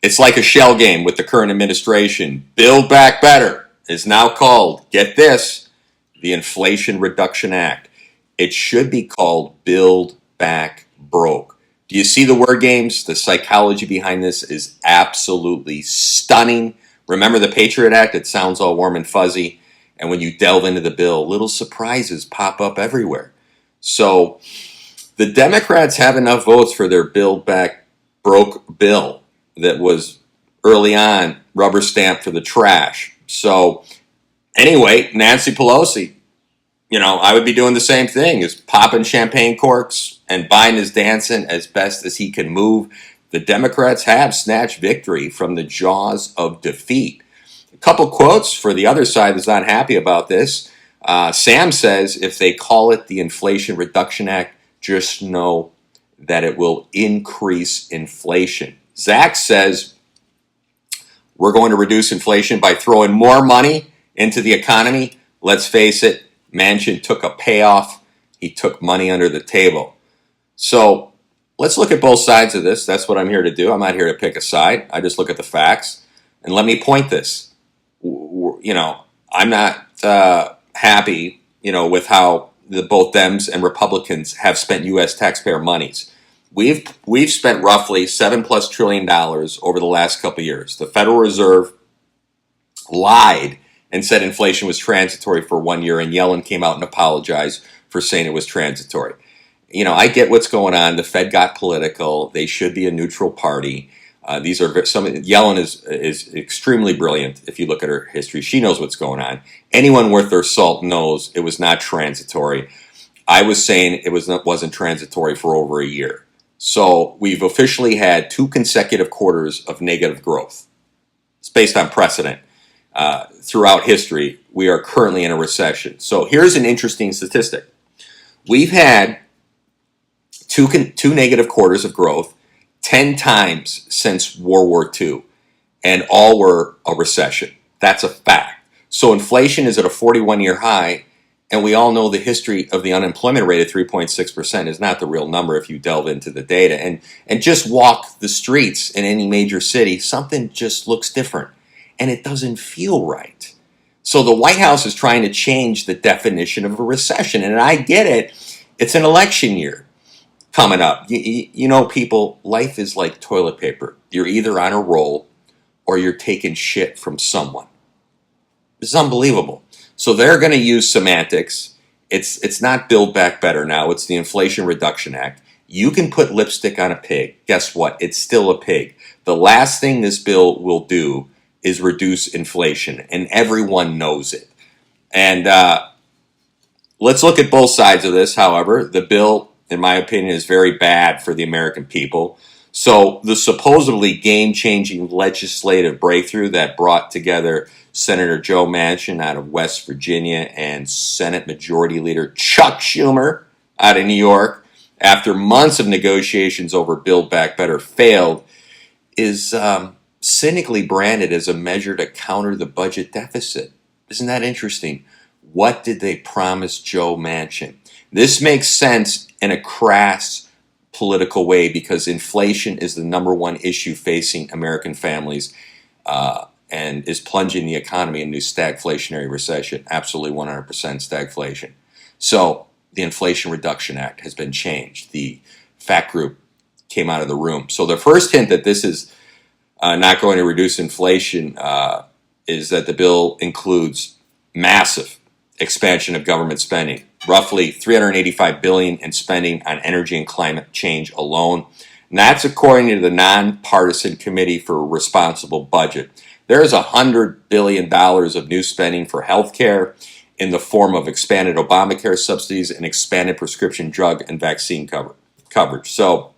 It's like a shell game with the current administration. Build Back Better is now called, get this, the Inflation Reduction Act. It should be called Build Back Broke. Do you see the word games? The psychology behind this is absolutely stunning. Remember the Patriot Act? It sounds all warm and fuzzy. And when you delve into the bill, little surprises pop up everywhere. So the Democrats have enough votes for their Build Back Broke bill that was early on rubber stamped for the trash. So anyway, Nancy Pelosi, I would be doing the same thing, is popping champagne corks, and Biden is dancing as best as he can move. The Democrats have snatched victory from the jaws of defeat. A couple quotes for the other side that's not happy about this. Sam says, if they call it the Inflation Reduction Act, just know that it will increase inflation. Zach says, we're going to reduce inflation by throwing more money into the economy. Let's face it, Manchin took a payoff. He took money under the table. So let's look at both sides of this. That's what I'm here to do. I'm not here to pick a side. I just look at the facts. And let me point this. I'm not happy, with how both Dems and Republicans have spent U.S. taxpayer monies. We've spent roughly $7+ trillion over the last couple of years. The Federal Reserve lied and said inflation was transitory for 1 year, and Yellen came out and apologized for saying it was transitory. I get what's going on. The Fed got political. They should be a neutral party. Yellen is extremely brilliant. If you look at her history, she knows what's going on. Anyone worth their salt knows it was not transitory. I was saying it wasn't transitory for over a year. So we've officially had 2 consecutive quarters of negative growth. It's based on precedent. Throughout history, we are currently in a recession. So here's an interesting statistic. We've had two negative quarters of growth 10 times since World War II, and all were a recession. That's a fact. So inflation is at a 41-year high, and we all know the history of the unemployment rate at 3.6% is not the real number if you delve into the data. And just walk the streets in any major city, something just looks different, and it doesn't feel right. So the White House is trying to change the definition of a recession, and I get it. It's an election year coming up. People, life is like toilet paper. You're either on a roll or you're taking shit from someone. It's unbelievable. So they're going to use semantics. It's not Build Back Better now. It's the Inflation Reduction Act. You can put lipstick on a pig. Guess what? It's still a pig. The last thing this bill will do is reduce inflation, and everyone knows it. And let's look at both sides of this, however. The bill, in my opinion, is very bad for the American people. So the supposedly game-changing legislative breakthrough that brought together Senator Joe Manchin out of West Virginia and Senate Majority Leader Chuck Schumer out of New York, after months of negotiations over Build Back Better failed, is cynically branded as a measure to counter the budget deficit. Isn't that interesting? What did they promise Joe Manchin? This makes sense in a crass political way because inflation is the number one issue facing American families and is plunging the economy into stagflationary recession. Absolutely 100% stagflation. So the Inflation Reduction Act has been changed. The fact group came out of the room. So the first hint that this is not going to reduce inflation is that the bill includes massive expansion of government spending, roughly $385 billion in spending on energy and climate change alone. And that's according to the Nonpartisan Committee for a Responsible Budget. There's $100 billion of new spending for health care in the form of expanded Obamacare subsidies and expanded prescription drug and vaccine coverage. So,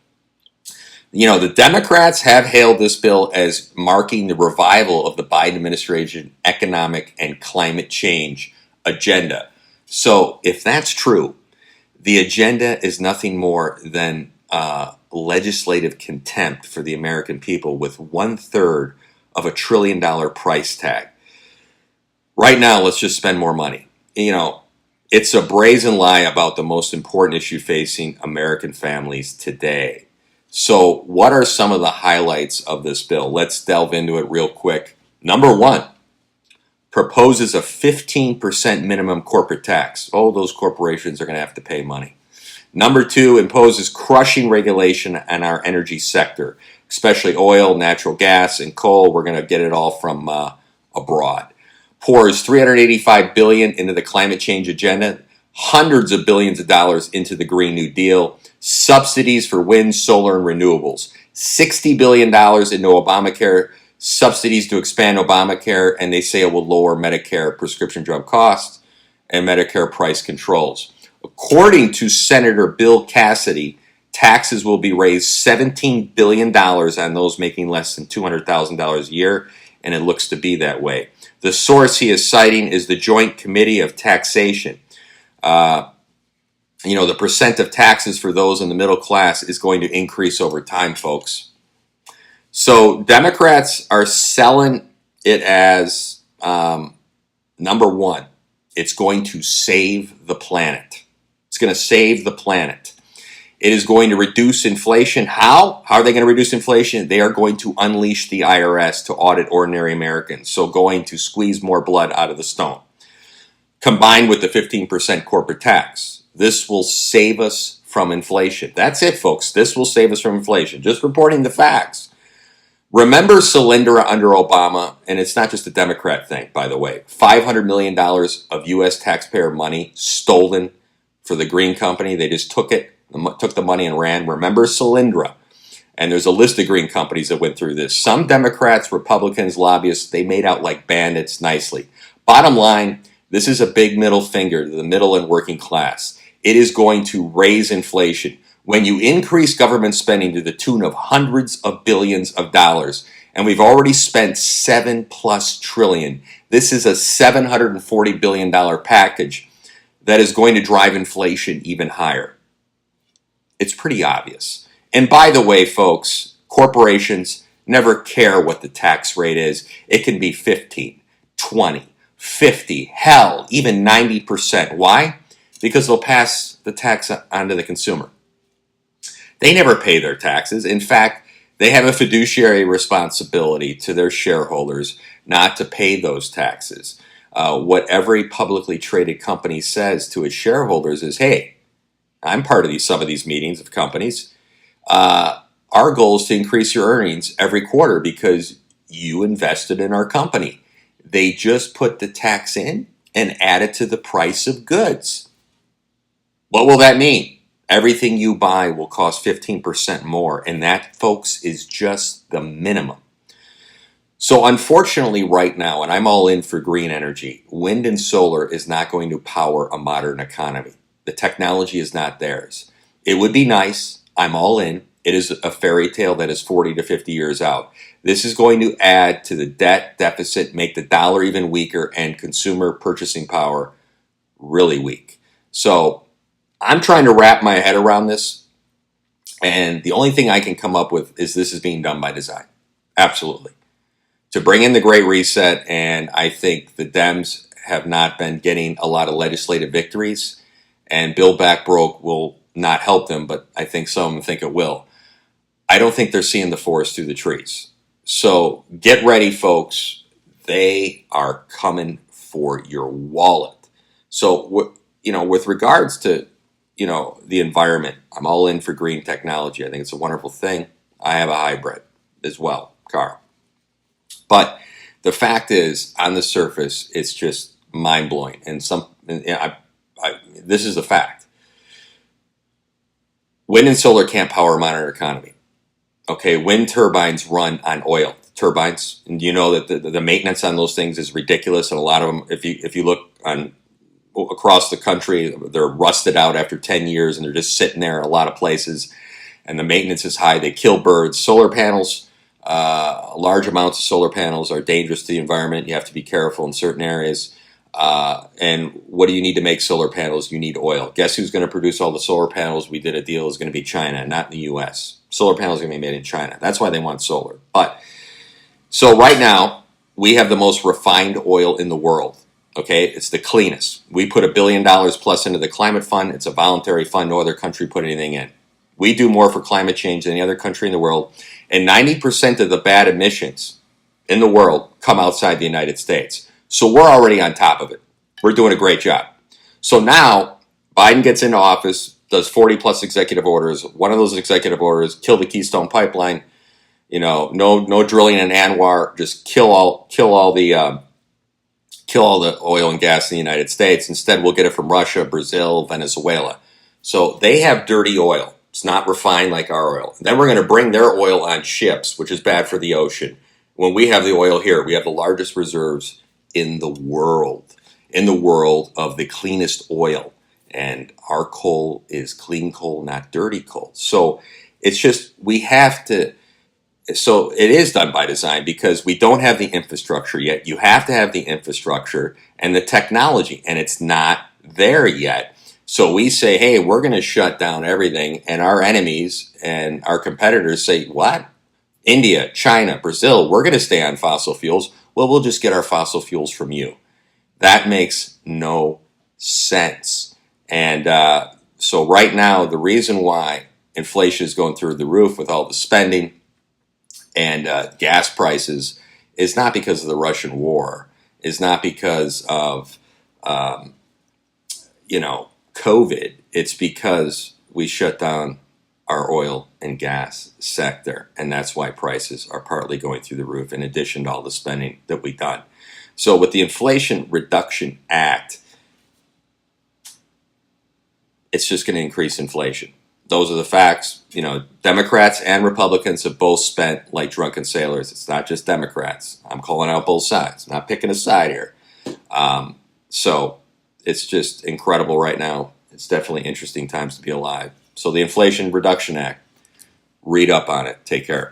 the Democrats have hailed this bill as marking the revival of the Biden administration economic and climate change agenda. So if that's true, the agenda is nothing more than legislative contempt for the American people with 1/3 of $1 trillion price tag. Right now, let's just spend more money. It's a brazen lie about the most important issue facing American families today. So what are some of the highlights of this bill? Let's delve into it real quick. Number one, proposes a 15% minimum corporate tax. Oh, those corporations are going to have to pay money. Number two, imposes crushing regulation on our energy sector, especially oil, natural gas, and coal. We're going to get it all from abroad. Pours $385 billion into the climate change agenda, hundreds of billions of dollars into the Green New Deal, subsidies for wind, solar, and renewables, $60 billion into Obamacare, subsidies to expand Obamacare, and they say it will lower Medicare prescription drug costs and Medicare price controls. According to Senator Bill Cassidy, taxes will be raised $17 billion on those making less than $200,000 a year, and it looks to be that way. The source he is citing is the Joint Committee of Taxation. The percent of taxes for those in the middle class is going to increase over time, folks. So Democrats are selling it as, number one, it's going to save the planet. It's going to save the planet. It is going to reduce inflation. How? How are they going to reduce inflation? They are going to unleash the IRS to audit ordinary Americans. So going to squeeze more blood out of the stone. Combined with the 15% corporate tax. This will save us from inflation. That's it, folks. This will save us from inflation. Just reporting the facts. Remember Solyndra under Obama, and it's not just a Democrat thing, by the way. $500 million of U.S. taxpayer money stolen for the green company. They just took the money and ran. Remember Solyndra. And there's a list of green companies that went through this. Some Democrats, Republicans, lobbyists, they made out like bandits nicely. Bottom line, this is a big middle finger to the middle and working class. It is going to raise inflation. When you increase government spending to the tune of hundreds of billions of dollars, and we've already spent $7+ trillion, this is a $740 billion package that is going to drive inflation even higher. It's pretty obvious. And by the way, folks, corporations never care what the tax rate is. It can be 15, 20, 50, hell, even 90%. Why? Because they'll pass the tax on to the consumer. They never pay their taxes. In fact, they have a fiduciary responsibility to their shareholders not to pay those taxes. What every publicly traded company says to its shareholders is, hey, I'm part of some of these meetings of companies. Our goal is to increase your earnings every quarter because you invested in our company. They just put the tax in and add it to the price of goods. What will that mean? Everything you buy will cost 15% more, and that, folks, is just the minimum. So unfortunately right now, and I'm all in for green energy, wind and solar is not going to power a modern economy. The technology is not theirs. It would be nice. I'm all in. It is a fairy tale that is 40 to 50 years out. This is going to add to the debt deficit, make the dollar even weaker, and consumer purchasing power really weak. So I'm trying to wrap my head around this, and the only thing I can come up with is this is being done by design. Absolutely. To bring in the Great Reset, and I think the Dems have not been getting a lot of legislative victories, and Build Back Broke will not help them, but I think some of them think it will. I don't think they're seeing the forest through the trees. So get ready, folks. They are coming for your wallet. So, with regards to the environment, I'm all in for green technology. I think it's a wonderful thing. I have a hybrid as well, car. But the fact is, on the surface, it's just mind-blowing. And this is a fact. Wind and solar can't power a modern economy. Okay, wind turbines run on oil turbines. And you know that the maintenance on those things is ridiculous. And a lot of them, if you look across the country, they're rusted out after 10 years and they're just sitting there in a lot of places, and the maintenance is high. They kill birds. Solar panels, large amounts of solar panels are dangerous to the environment. You have to be careful in certain areas. And what do you need to make solar panels? You need oil. Guess who's going to produce all the solar panels? We did a deal. Is going to be China, not the U.S. Solar panels are going to be made in China. That's why they want solar. So right now, we have the most refined oil in the world. Okay, it's the cleanest. We put $1 billion plus into the climate fund. It's a voluntary fund. No other country put anything in. We do more for climate change than any other country in the world. And 90% of the bad emissions in the world come outside the United States. So we're already on top of it. We're doing a great job. So now Biden gets into office, does 40 plus executive orders. One of those executive orders, kill the Keystone Pipeline. You know, no drilling in Anwar. Just kill all the oil and gas in the United States. Instead, we'll get it from Russia, Brazil, Venezuela. So they have dirty oil. It's not refined like our oil. Then we're going to bring their oil on ships, which is bad for the ocean. When we have the oil here, we have the largest reserves in the world of the cleanest oil. And our coal is clean coal, not dirty coal. So it's just, we have to, so it is done by design because we don't have the infrastructure yet. You have to have the infrastructure and the technology, and it's not there yet. So we say, hey, we're going to shut down everything, and our enemies and our competitors say, what? India, China, Brazil, we're going to stay on fossil fuels. Well, we'll just get our fossil fuels from you. That makes no sense. And so right now, the reason why inflation is going through the roof with all the spending and gas prices is not because of the Russian war, is not because of, COVID. It's because we shut down our oil and gas sector, and that's why prices are partly going through the roof in addition to all the spending that we've done. So with the Inflation Reduction Act, it's just going to increase inflation. Those are the facts. Democrats and Republicans have both spent like drunken sailors. It's not just Democrats. I'm calling out both sides. I'm not picking a side here. So it's just incredible right now. It's definitely interesting times to be alive. So the Inflation Reduction Act, read up on it. Take care.